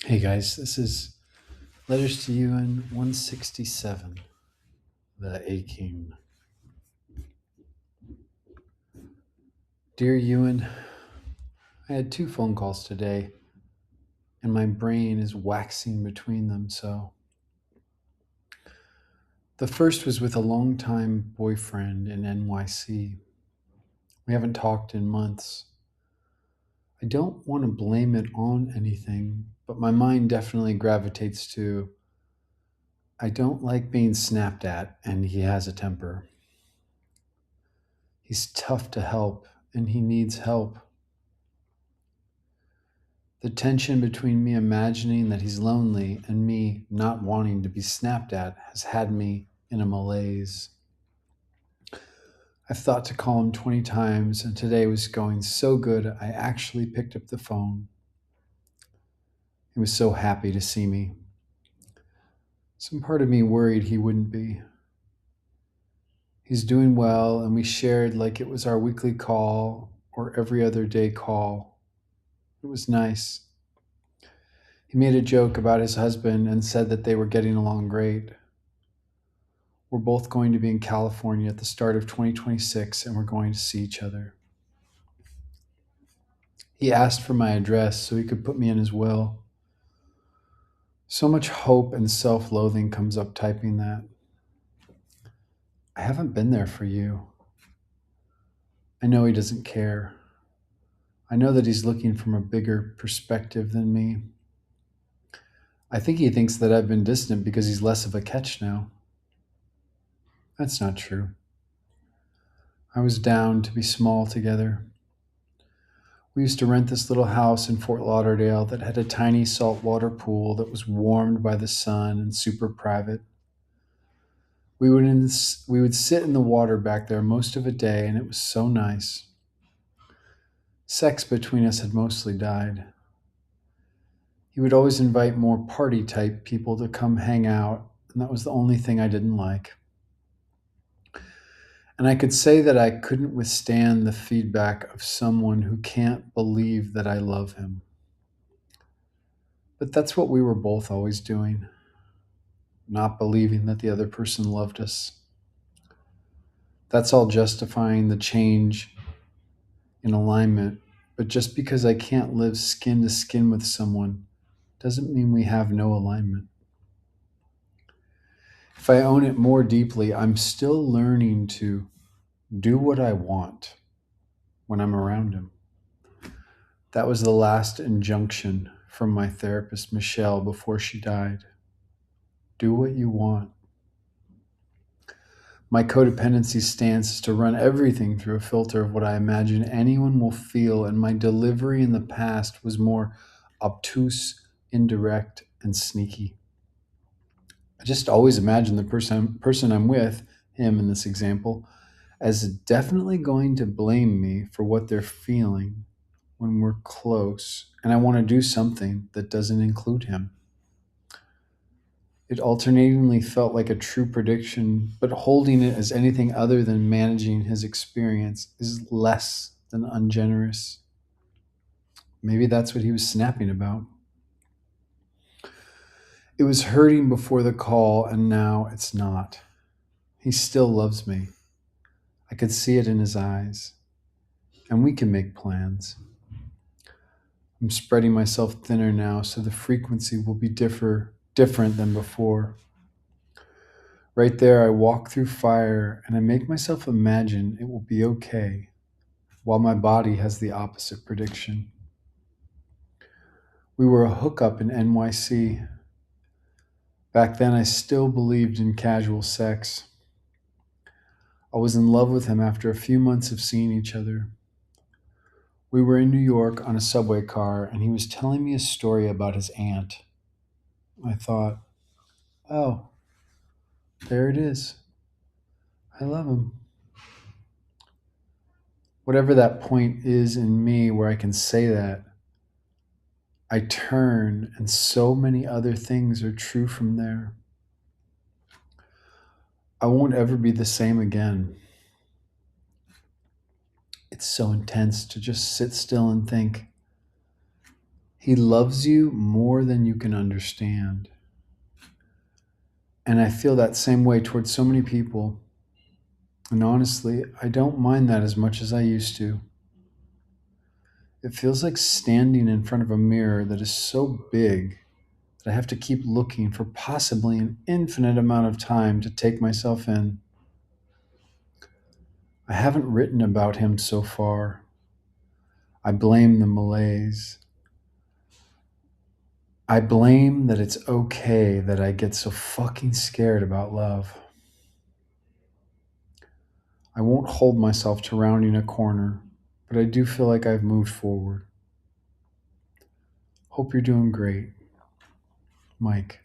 Hey guys, this is Letters to Ewan 167, the A King. Dear Ewan, I had two phone calls today, and my brain is waxing between them. So, the first was with a longtime boyfriend in NYC. We haven't talked in months. I don't want to blame it on anything, but my mind definitely gravitates to I don't like being snapped at, and he has a temper. He's tough to help, and he needs help. The tension between me imagining that he's lonely and me not wanting to be snapped at has had me in a malaise. I've thought to call him 20 times, and today was going so good I actually picked up the phone. He was so happy to see me. Some part of me worried he wouldn't be. He's doing well, and we shared like it was our weekly call or every other day call. It was nice. He made a joke about his husband and said that they were getting along great. We're both going to be in California at the start of 2026 and we're going to see each other. He asked for my address so he could put me in his will. So much hope and self loathing comes up typing that. I haven't been there for you. I know he doesn't care. I know that he's looking from a bigger perspective than me. I think he thinks that I've been distant because he's less of a catch now. That's not true. I was down to be small together. We used to rent this little house in Fort Lauderdale that had a tiny saltwater pool that was warmed by the sun and super private. We would sit in the water back there most of a day, and it was so nice. Sex between us had mostly died. He would always invite more party type people to come hang out, and that was the only thing I didn't like. And I could say that I couldn't withstand the feedback of someone who can't believe that I love him. But that's what we were both always doing, not believing that the other person loved us. That's all justifying the change in alignment. But just because I can't live skin to skin with someone doesn't mean we have no alignment. If I own it more deeply, I'm still learning to do what I want when I'm around him. That was the last injunction from my therapist, Michelle, before she died. Do what you want. My codependency stance is to run everything through a filter of what I imagine anyone will feel, and my delivery in the past was more obtuse, indirect, and sneaky. I just always imagine the person I'm with, him in this example, as definitely going to blame me for what they're feeling when we're close, and I want to do something that doesn't include him. It alternatingly felt like a true prediction, but holding it as anything other than managing his experience is less than ungenerous. Maybe that's what he was snapping about. It was hurting before the call, and now it's not. He still loves me. I could see it in his eyes, and we can make plans. I'm spreading myself thinner now, so the frequency will be different than before. Right there, I walk through fire and I make myself imagine it will be okay, while my body has the opposite prediction. We were a hookup in NYC. Back then, I still believed in casual sex. I was in love with him after a few months of seeing each other. We were in New York on a subway car, and he was telling me a story about his aunt. I thought, oh, there it is. I love him. Whatever that point is in me where I can say that, I turn, and so many other things are true from there. I won't ever be the same again. It's so intense to just sit still and think. He loves you more than you can understand. And I feel that same way towards so many people. And honestly, I don't mind that as much as I used to. It feels like standing in front of a mirror that is so big that I have to keep looking for possibly an infinite amount of time to take myself in. I haven't written about him so far. I blame the malaise. I blame that it's okay that I get so fucking scared about love. I won't hold myself to rounding a corner, but I do feel like I've moved forward. Hope you're doing great, Mike.